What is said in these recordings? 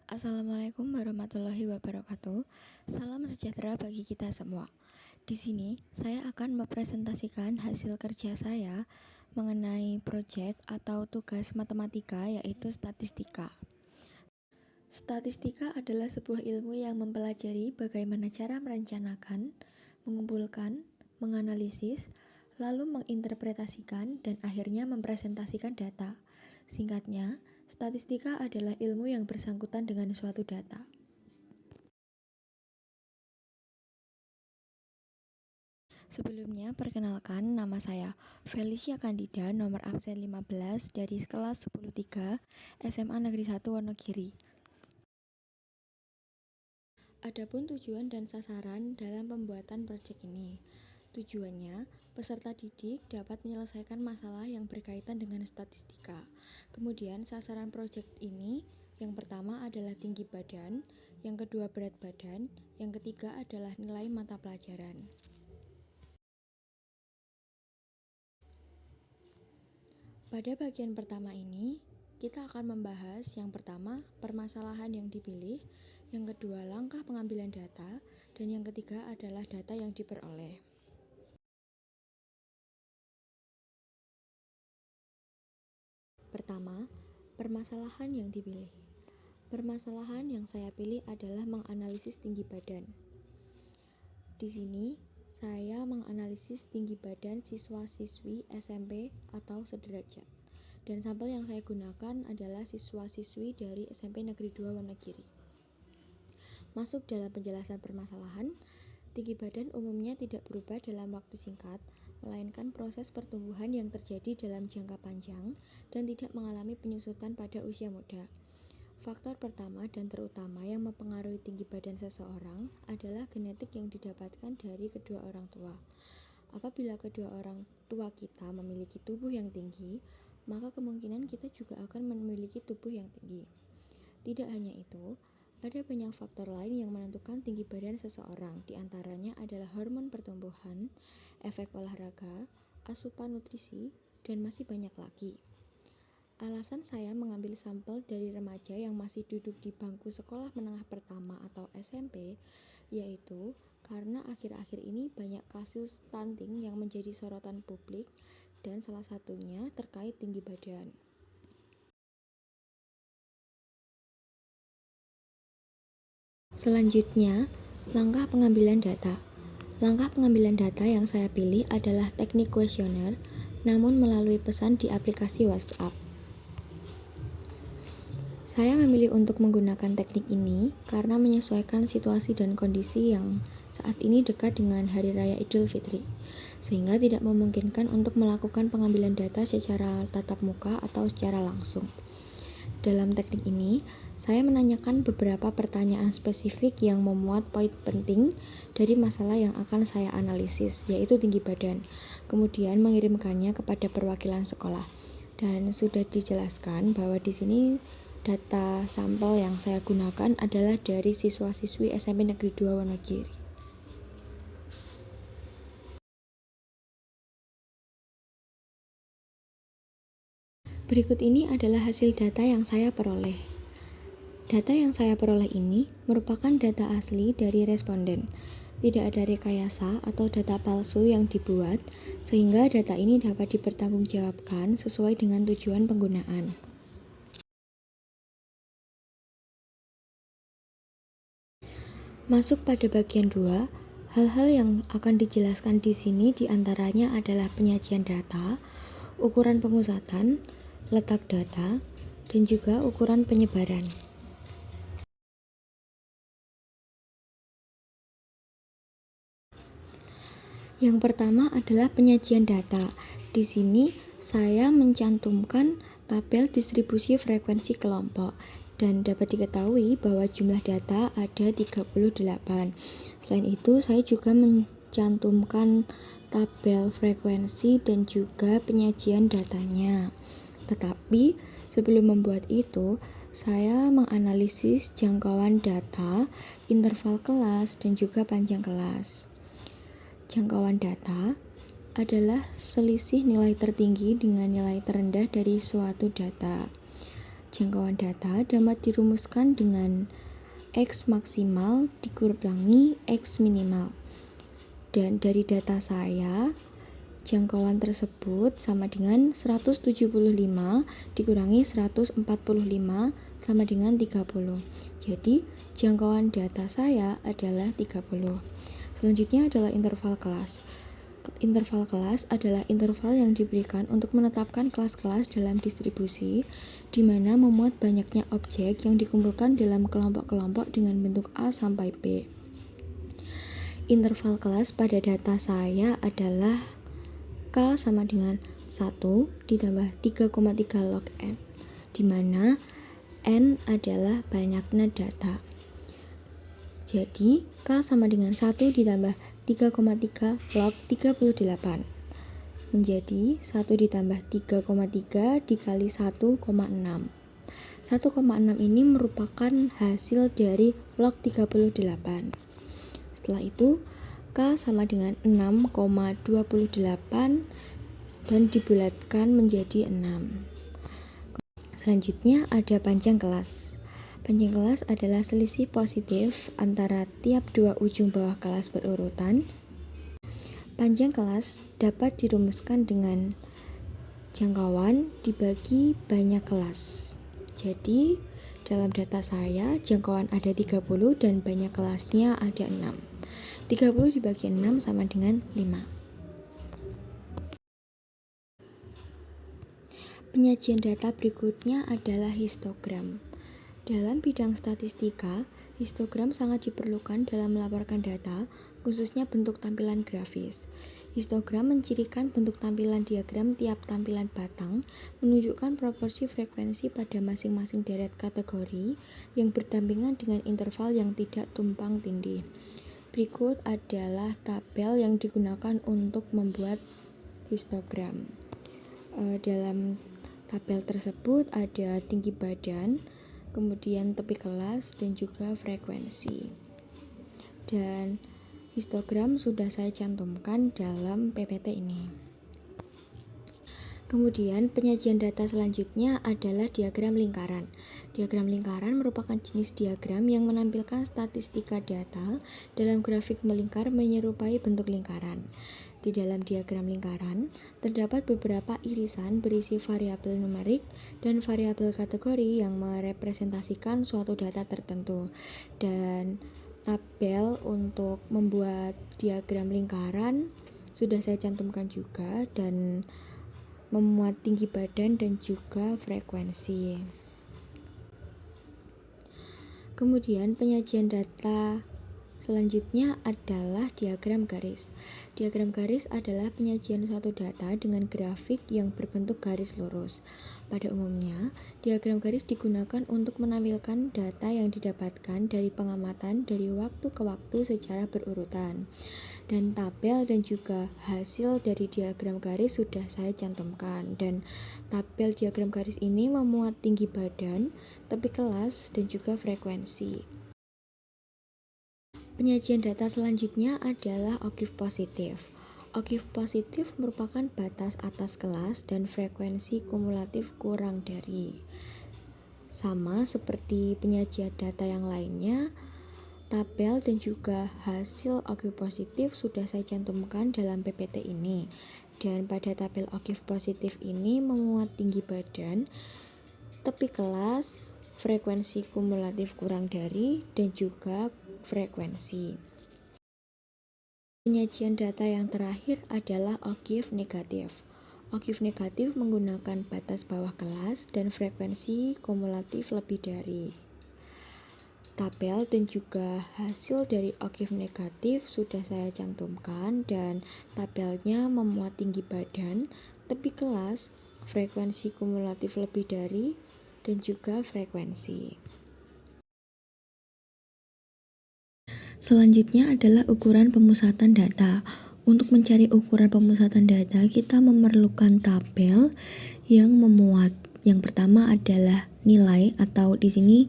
Assalamualaikum warahmatullahi wabarakatuh. Salam sejahtera bagi kita semua. Di sini saya akan mempresentasikan hasil kerja saya mengenai proyek atau tugas matematika yaitu statistika. Statistika adalah sebuah ilmu yang mempelajari bagaimana cara merencanakan, mengumpulkan, menganalisis, lalu menginterpretasikan, dan akhirnya mempresentasikan data. Singkatnya, statistika adalah ilmu yang bersangkutan dengan suatu data. Sebelumnya, perkenalkan nama saya Felicia Candida, nomor absen 15 dari kelas 10-3 SMA Negeri 1 Wonogiri. Adapun tujuan dan sasaran dalam pembuatan proyek ini. Tujuannya, peserta didik dapat menyelesaikan masalah yang berkaitan dengan statistika. Kemudian, sasaran proyek ini yang pertama adalah tinggi badan, yang kedua berat badan, yang ketiga adalah nilai mata pelajaran. Pada bagian pertama ini, kita akan membahas yang pertama, permasalahan yang dipilih, yang kedua, langkah pengambilan data, dan yang ketiga adalah data yang diperoleh. Pertama, permasalahan yang dipilih. Permasalahan yang saya pilih adalah menganalisis tinggi badan. Di sini, saya menganalisis tinggi badan siswa-siswi SMP atau sederajat. Dan sampel yang saya gunakan adalah siswa-siswi dari SMP Negeri 2 Wonogiri. Masuk dalam penjelasan permasalahan, tinggi badan umumnya tidak berubah dalam waktu singkat, melainkan proses pertumbuhan yang terjadi dalam jangka panjang dan tidak mengalami penyusutan pada usia muda. Faktor pertama dan terutama yang mempengaruhi tinggi badan seseorang adalah genetik yang didapatkan dari kedua orang tua. Apabila kedua orang tua kita memiliki tubuh yang tinggi, maka kemungkinan kita juga akan memiliki tubuh yang tinggi. Tidak hanya itu, ada banyak faktor lain yang menentukan tinggi badan seseorang, diantaranya adalah hormon pertumbuhan, efek olahraga, asupan nutrisi, dan masih banyak lagi. Alasan saya mengambil sampel dari remaja yang masih duduk di bangku sekolah menengah pertama atau SMP, yaitu karena akhir-akhir ini banyak kasus stunting yang menjadi sorotan publik dan salah satunya terkait tinggi badan. Selanjutnya, langkah pengambilan data. Langkah pengambilan data yang saya pilih adalah teknik kuesioner, namun melalui pesan di aplikasi WhatsApp. Saya memilih untuk menggunakan teknik ini karena menyesuaikan situasi dan kondisi yang saat ini dekat dengan Hari Raya Idul Fitri, sehingga tidak memungkinkan untuk melakukan pengambilan data secara tatap muka atau secara langsung. Dalam teknik ini, saya menanyakan beberapa pertanyaan spesifik yang memuat poin penting dari masalah yang akan saya analisis, yaitu tinggi badan, kemudian mengirimkannya kepada perwakilan sekolah. Dan sudah dijelaskan bahwa di sini data sampel yang saya gunakan adalah dari siswa-siswi SMP Negeri 2 Wonogiri. Berikut ini adalah hasil data yang saya peroleh. Data yang saya peroleh ini merupakan data asli dari responden. Tidak ada rekayasa atau data palsu yang dibuat, sehingga data ini dapat dipertanggungjawabkan sesuai dengan tujuan penggunaan. Masuk pada bagian 2, hal-hal yang akan dijelaskan di sini diantaranya adalah penyajian data, ukuran pemusatan, letak data, dan juga ukuran penyebaran. Yang pertama adalah penyajian data. Di sini saya mencantumkan tabel distribusi frekuensi kelompok dan dapat diketahui bahwa jumlah data ada 38. Selain itu, saya juga mencantumkan tabel frekuensi dan juga penyajian datanya. Tetapi sebelum membuat itu, saya menganalisis jangkauan data, interval kelas, dan juga panjang kelas. Jangkauan data adalah selisih nilai tertinggi dengan nilai terendah dari suatu data. jangkauan data dapat dirumuskan dengan X maksimal dikurangi X minimal. Dan dari data saya, jangkauan tersebut sama dengan 175 dikurangi 145 sama dengan 30. Jadi, jangkauan data saya adalah 30. Selanjutnya adalah interval kelas. Interval kelas adalah interval yang diberikan untuk menetapkan kelas-kelas dalam distribusi, di mana memuat banyaknya objek yang dikumpulkan dalam kelompok-kelompok dengan bentuk A sampai B. Interval kelas pada data saya adalah K sama dengan 1 ditambah 3,3 log N, di mana N adalah banyaknya data. Jadi, K sama dengan 1 ditambah 3,3 log 38 menjadi 1 ditambah 3,3 dikali 1,6. 1,6 ini merupakan hasil dari log 38. Setelah itu, K sama dengan 6,28 dan dibulatkan menjadi 6. Selanjutnya ada panjang kelas. Panjang kelas adalah selisih positif antara tiap dua ujung bawah kelas berurutan. Panjang kelas dapat dirumuskan dengan jangkauan dibagi banyak kelas. Jadi, dalam data saya, jangkauan ada 30 dan banyak kelasnya ada 6. 30 dibagi 6 sama dengan 5. Penyajian data berikutnya adalah histogram. Dalam bidang statistika, histogram sangat diperlukan dalam melaporkan data, khususnya bentuk tampilan grafis. Histogram mencirikan bentuk tampilan diagram tiap tampilan batang, menunjukkan proporsi frekuensi pada masing-masing deret kategori yang berdampingan dengan interval yang tidak tumpang tindih. Berikut adalah tabel yang digunakan untuk membuat histogram. Dalam tabel tersebut ada tinggi badan, kemudian tepi kelas, dan juga frekuensi. Dan histogram sudah saya cantumkan dalam PPT ini. Kemudian penyajian data selanjutnya adalah diagram lingkaran. Diagram lingkaran merupakan jenis diagram yang menampilkan statistika data dalam grafik melingkar menyerupai bentuk lingkaran. Di dalam diagram lingkaran, terdapat beberapa irisan berisi variabel numerik dan variabel kategori yang merepresentasikan suatu data tertentu. Dan tabel untuk membuat diagram lingkaran sudah saya cantumkan juga, dan memuat tinggi badan dan juga frekuensi. Kemudian penyajian data selanjutnya adalah diagram garis. Diagram garis adalah penyajian suatu data dengan grafik yang berbentuk garis lurus. Pada umumnya, diagram garis digunakan untuk menampilkan data yang didapatkan dari pengamatan dari waktu ke waktu secara berurutan. Dan tabel dan juga hasil dari diagram garis sudah saya cantumkan. Dan tabel diagram garis ini memuat tinggi badan, tepi kelas, dan juga frekuensi. Penyajian data selanjutnya adalah oktave positif. Oktave positif merupakan batas atas kelas dan frekuensi kumulatif kurang dari. Sama seperti penyajian data yang lainnya, tabel dan juga hasil oktave positif sudah saya cantumkan dalam PPT ini. Dan pada tabel oktave positif ini memuat tinggi badan, tepi kelas, frekuensi kumulatif kurang dari, dan juga frekuensi. Penyajian data yang terakhir adalah oktave negatif. Oktave negatif menggunakan batas bawah kelas dan frekuensi kumulatif lebih dari. Tabel dan juga hasil dari oktave negatif sudah saya cantumkan, dan tabelnya memuat tinggi badan, tepi kelas, frekuensi kumulatif lebih dari, dan juga frekuensi. Selanjutnya adalah ukuran pemusatan data. Untuk mencari ukuran pemusatan data, kita memerlukan tabel yang memuat. Yang pertama adalah nilai, atau di sini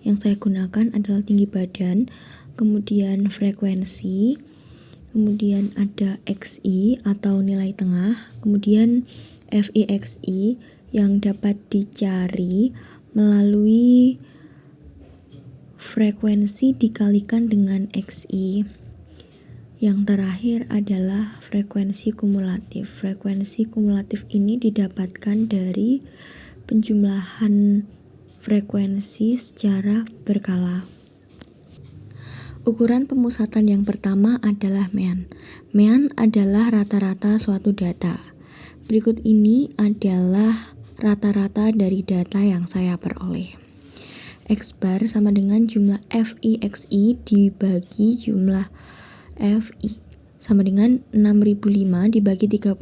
yang saya gunakan adalah tinggi badan, kemudian frekuensi, kemudian ada XI atau nilai tengah, kemudian FIXI yang dapat dicari melalui frekuensi dikalikan dengan XI. Yang terakhir adalah frekuensi kumulatif. Frekuensi kumulatif ini didapatkan dari penjumlahan frekuensi secara berkala. Ukuran pemusatan yang pertama adalah mean. Mean adalah rata-rata suatu data. Berikut ini adalah rata-rata dari data yang saya peroleh. X bar sama dengan jumlah FIXI dibagi jumlah FI sama dengan 6005 dibagi 38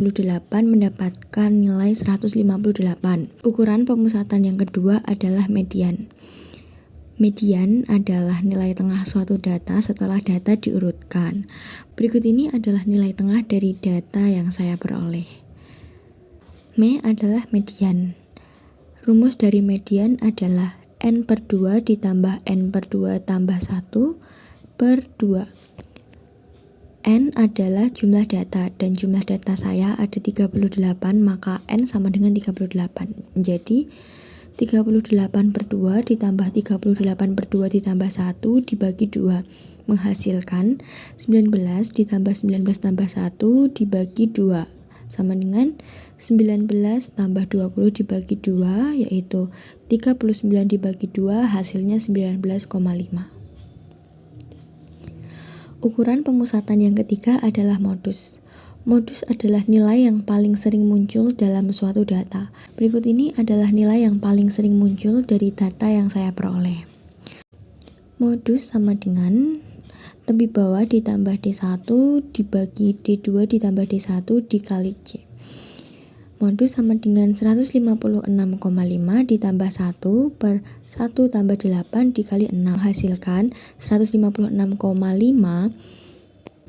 mendapatkan nilai 158. Ukuran pemusatan yang kedua adalah median. Median adalah nilai tengah suatu data setelah data diurutkan. Berikut ini adalah nilai tengah dari data yang saya peroleh. Me adalah median. Rumus dari median adalah N per 2 ditambah N per 2 tambah 1 per 2. N adalah jumlah data dan jumlah data saya ada 38, maka N sama dengan 38. Menjadi 38 per 2 ditambah 38 per 2 ditambah 1 dibagi 2 menghasilkan 19 ditambah 19 tambah 1 dibagi 2 sama dengan 19 tambah 20 dibagi 2 yaitu 39 dibagi 2 hasilnya 19,5. Ukuran pemusatan yang ketiga adalah modus. Modus adalah nilai yang paling sering muncul dalam suatu data. Berikut ini adalah nilai yang paling sering muncul dari data yang saya peroleh. Modus sama dengan tepi bawah ditambah D1 dibagi D2 ditambah D1 dikali C. Modus sama dengan 156,5 ditambah 1 per 1 tambah 8 dikali 6. Hasilkan 156,5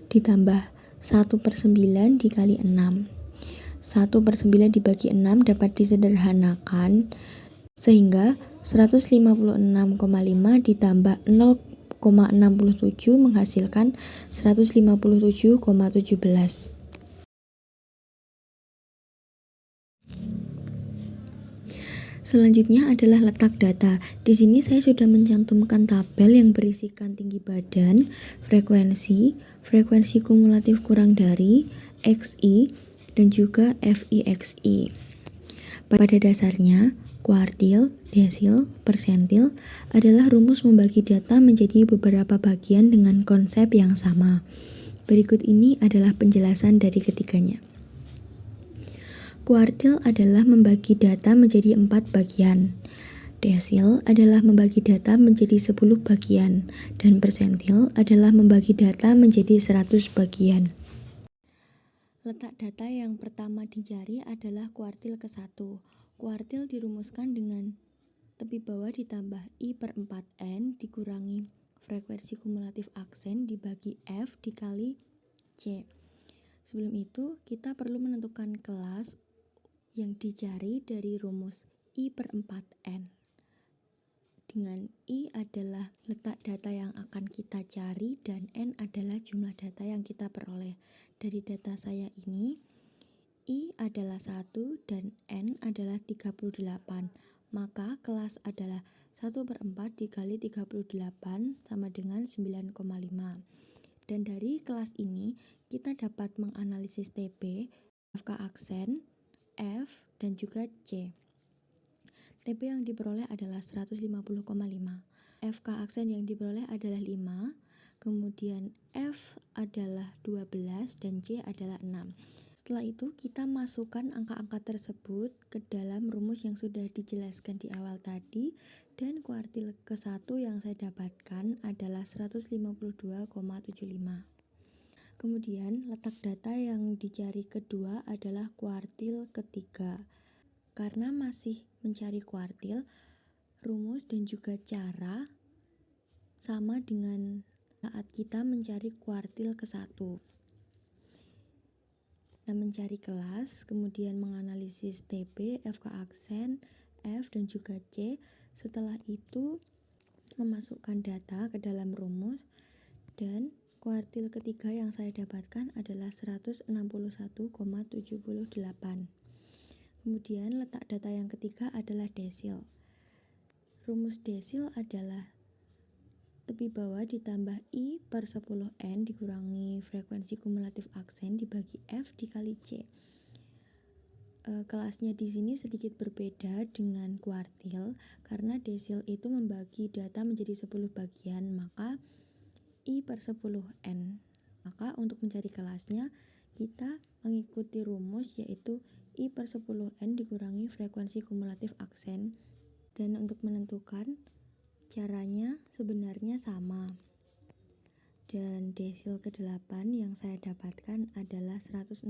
ditambah 1 per 9 dikali 6. 1 per 9 dibagi 6 dapat disederhanakan sehingga 156,5 ditambah 0,67 menghasilkan 157,17. Selanjutnya adalah letak data. Di sini saya sudah mencantumkan tabel yang berisikan tinggi badan, frekuensi kumulatif kurang dari, XI, dan juga FIXI. Pada dasarnya, kuartil, desil, persentil adalah rumus membagi data menjadi beberapa bagian dengan konsep yang sama. Berikut ini adalah penjelasan dari ketiganya. Kuartil adalah membagi data menjadi 4 bagian. Desil adalah membagi data menjadi 10 bagian. Dan persentil adalah membagi data menjadi 100 bagian. Letak data yang pertama dicari adalah kuartil ke-1. Kuartil dirumuskan dengan tepi bawah ditambah I per 4N dikurangi frekuensi kumulatif aksen dibagi F dikali C. Sebelum itu, kita perlu menentukan kelas yang dicari dari rumus I per 4N. Dengan I adalah letak data yang akan kita cari dan N adalah jumlah data yang kita peroleh. Dari data saya ini, I adalah 1 dan N adalah 38. Maka kelas adalah 1 per 4 dikali 38 sama dengan 9,5. Dan dari kelas ini, kita dapat menganalisis TP, FK aksen, F, dan juga C. TP yang diperoleh adalah 150,5. FK aksen yang diperoleh adalah 5. Kemudian F adalah 12 dan C adalah 6. Setelah itu kita masukkan angka-angka tersebut ke dalam rumus yang sudah dijelaskan di awal tadi dan kuartil ke-1 yang saya dapatkan adalah 152,75. Kemudian letak data yang dicari kedua adalah kuartil ketiga. Karena masih mencari kuartil, rumus dan juga cara sama dengan saat kita mencari kuartil ke-1. Kita mencari kelas, kemudian menganalisis TP, FK aksen, F, dan juga C. Setelah itu memasukkan data ke dalam rumus dan kuartil ketiga yang saya dapatkan adalah 161,78. Kemudian letak data yang ketiga adalah desil. Rumus desil adalah tepi bawah ditambah I per 10N dikurangi frekuensi kumulatif aksen dibagi F dikali C. Kelasnya di sini sedikit berbeda dengan kuartil karena desil itu membagi data menjadi 10 bagian, maka I per 10N. Maka untuk mencari kelasnya kita mengikuti rumus yaitu I per 10N dikurangi frekuensi kumulatif aksen, dan untuk menentukan caranya sebenarnya sama. Dan desil ke-8 yang saya dapatkan adalah 162,98.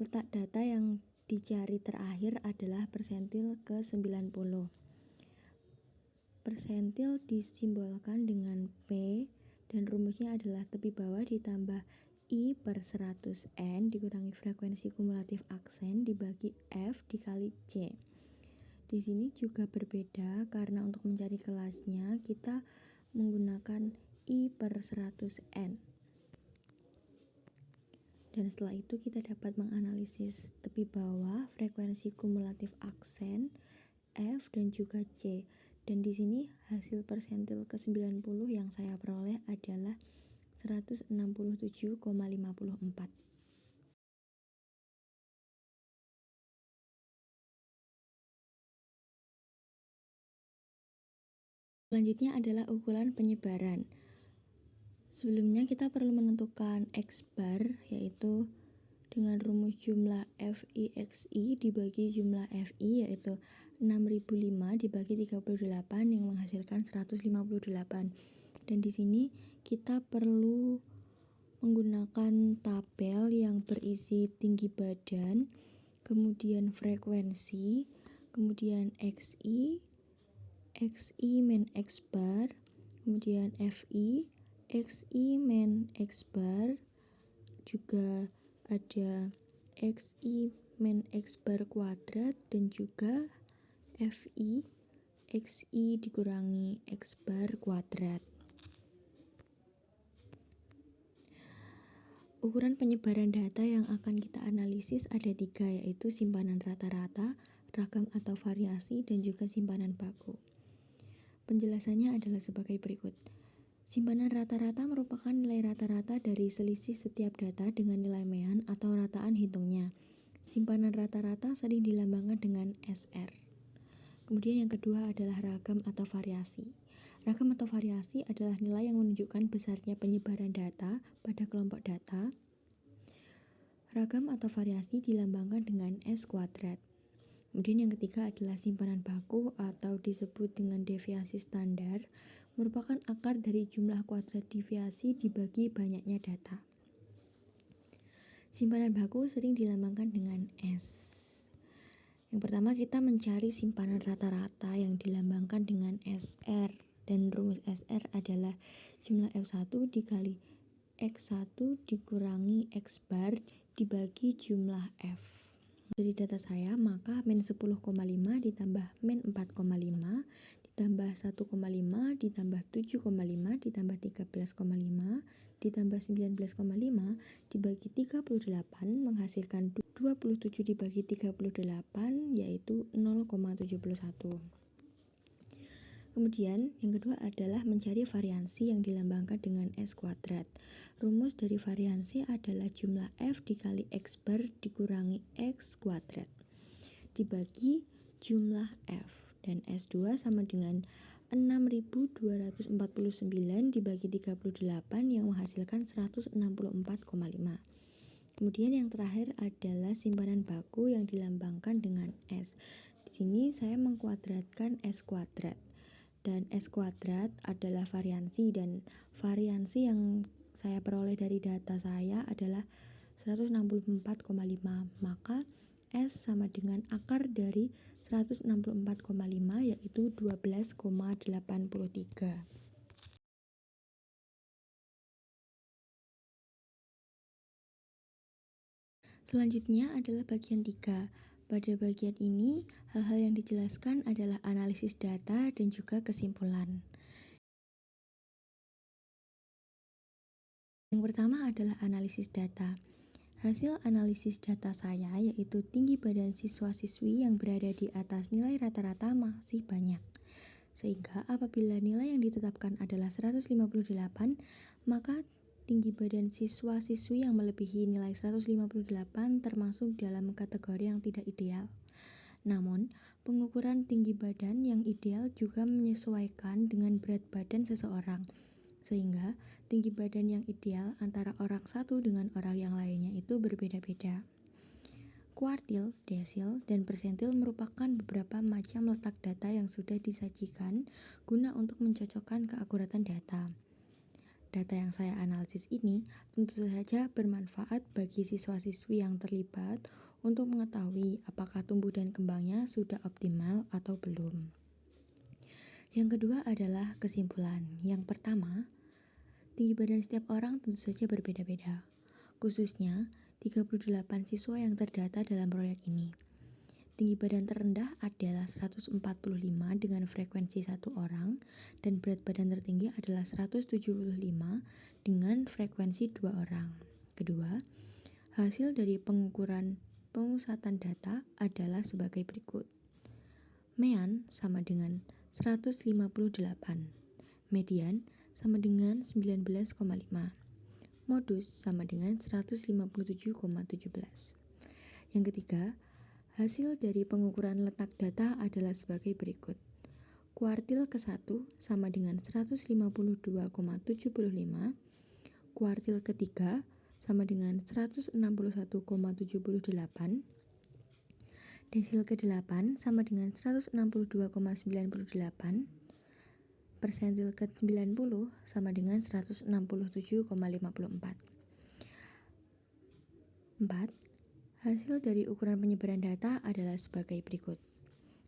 Letak data yang dicari terakhir adalah persentil ke-90. Persentil disimbolkan dengan P dan rumusnya adalah tepi bawah ditambah I per 100N dikurangi frekuensi kumulatif aksen dibagi F dikali C. Di sini juga berbeda karena untuk mencari kelasnya kita menggunakan I per 100N. Dan setelah itu kita dapat menganalisis tepi bawah, frekuensi kumulatif aksen, F dan juga C. Dan di sini hasil persentil ke-90 yang saya peroleh adalah 167,54. Selanjutnya adalah ukuran penyebaran. Sebelumnya kita perlu menentukan X bar, yaitu dengan rumus jumlah FIXI dibagi jumlah FI, yaitu 6005 dibagi 38 yang menghasilkan 158. Dan di sini kita perlu menggunakan tabel yang berisi tinggi badan, kemudian frekuensi, kemudian XI min X bar, kemudian FI, XI min X bar, juga ada XI min X bar kuadrat, dan juga FI, XI dikurangi X bar kuadrat. Ukuran penyebaran data yang akan kita analisis ada 3, yaitu simpanan rata-rata, ragam atau variasi, dan juga simpanan baku. Penjelasannya adalah sebagai berikut. Simpanan rata-rata merupakan nilai rata-rata dari selisih setiap data dengan nilai mean atau rataan hitungnya. Simpanan rata-rata sering dilambangkan dengan SR. Kemudian yang kedua adalah ragam atau variasi. Ragam atau variasi adalah nilai yang menunjukkan besarnya penyebaran data pada kelompok data. Ragam atau variasi dilambangkan dengan S kuadrat. Kemudian yang ketiga adalah simpanan baku atau disebut dengan deviasi standar, merupakan akar dari jumlah kuadrat deviasi dibagi banyaknya data. Simpanan baku sering dilambangkan dengan S. Yang pertama kita mencari simpanan rata-rata yang dilambangkan dengan SR, dan rumus SR adalah jumlah F1 dikali X1 dikurangi X bar dibagi jumlah F. Dari data saya, maka min 10,5 ditambah min 4,5 ditambah 1,5 ditambah 7,5 ditambah 13,5 ditambah 19,5 dibagi 38 menghasilkan 27 dibagi 38, yaitu 0,71. Kemudian yang kedua adalah mencari variansi yang dilambangkan dengan S kuadrat. Rumus dari variansi adalah jumlah F dikali X bar dikurangi X kuadrat dibagi jumlah F, dan S2 sama dengan 6249 dibagi 38 yang menghasilkan 164,5. Kemudian yang terakhir adalah simpanan baku yang dilambangkan dengan S. Di sini saya mengkuadratkan S kuadrat. Dan S kuadrat adalah variansi, dan variansi yang saya peroleh dari data saya adalah 164,5, maka S sama dengan akar dari 164,5, yaitu 12,83. Selanjutnya adalah bagian 3. Pada bagian ini, hal-hal yang dijelaskan adalah analisis data dan juga kesimpulan. Yang pertama adalah analisis data. Hasil analisis data saya yaitu tinggi badan siswa-siswi yang berada di atas nilai rata-rata masih banyak. Sehingga apabila nilai yang ditetapkan adalah 158, maka tinggi badan siswa-siswi yang melebihi nilai 158 termasuk dalam kategori yang tidak ideal. Namun, pengukuran tinggi badan yang ideal juga menyesuaikan dengan berat badan seseorang, sehingga tinggi badan yang ideal antara orang satu dengan orang yang lainnya itu berbeda-beda. Kuartil, desil, dan persentil merupakan beberapa macam letak data yang sudah disajikan guna untuk mencocokkan keakuratan data. Data yang saya analisis ini tentu saja bermanfaat bagi siswa-siswi yang terlibat untuk mengetahui apakah tumbuh dan kembangnya sudah optimal atau belum. Yang kedua adalah kesimpulan. Yang pertama, tinggi badan setiap orang tentu saja berbeda-beda, khususnya 38 siswa yang terdata dalam proyek ini. Tinggi badan terendah adalah 145 dengan frekuensi 1 orang dan berat badan tertinggi adalah 175 dengan frekuensi 2 orang. Kedua, hasil dari pengukuran pemusatan data adalah sebagai berikut. Mean sama dengan 158, median sama dengan 19,5, modus sama dengan 157,17. Yang ketiga, hasil dari pengukuran letak data adalah sebagai berikut. Kuartil ke-1 sama dengan 152,75, kuartil ke-3 sama dengan 161,78, desil ke-8 sama dengan 162,98, persentil ke-90 sama dengan 167,54. 4. Hasil dari ukuran penyebaran data adalah sebagai berikut.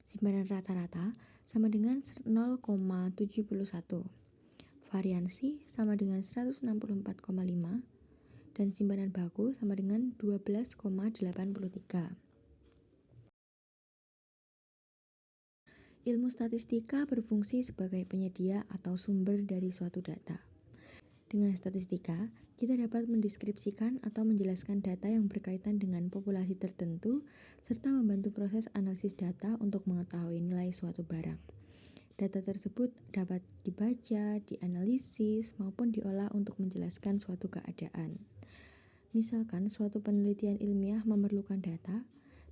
Simpanan rata-rata sama dengan 0,71, variansi sama dengan 164,5, dan simpanan baku sama dengan 12,83. Ilmu statistika berfungsi sebagai penyedia atau sumber dari suatu data. Dengan statistika, kita dapat mendeskripsikan atau menjelaskan data yang berkaitan dengan populasi tertentu, serta membantu proses analisis data untuk mengetahui nilai suatu barang. Data tersebut dapat dibaca, dianalisis, maupun diolah untuk menjelaskan suatu keadaan. Misalkan suatu penelitian ilmiah memerlukan data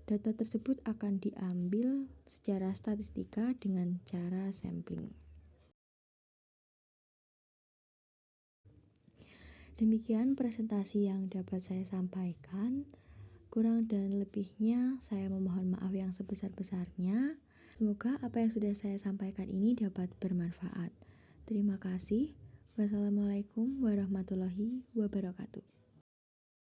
tersebut akan diambil secara statistika dengan cara sampling. Demikian presentasi yang dapat saya sampaikan. Kurang dan lebihnya saya memohon maaf yang sebesar-besarnya. Semoga apa yang sudah saya sampaikan ini dapat bermanfaat. Terima kasih. Wassalamualaikum warahmatullahi wabarakatuh.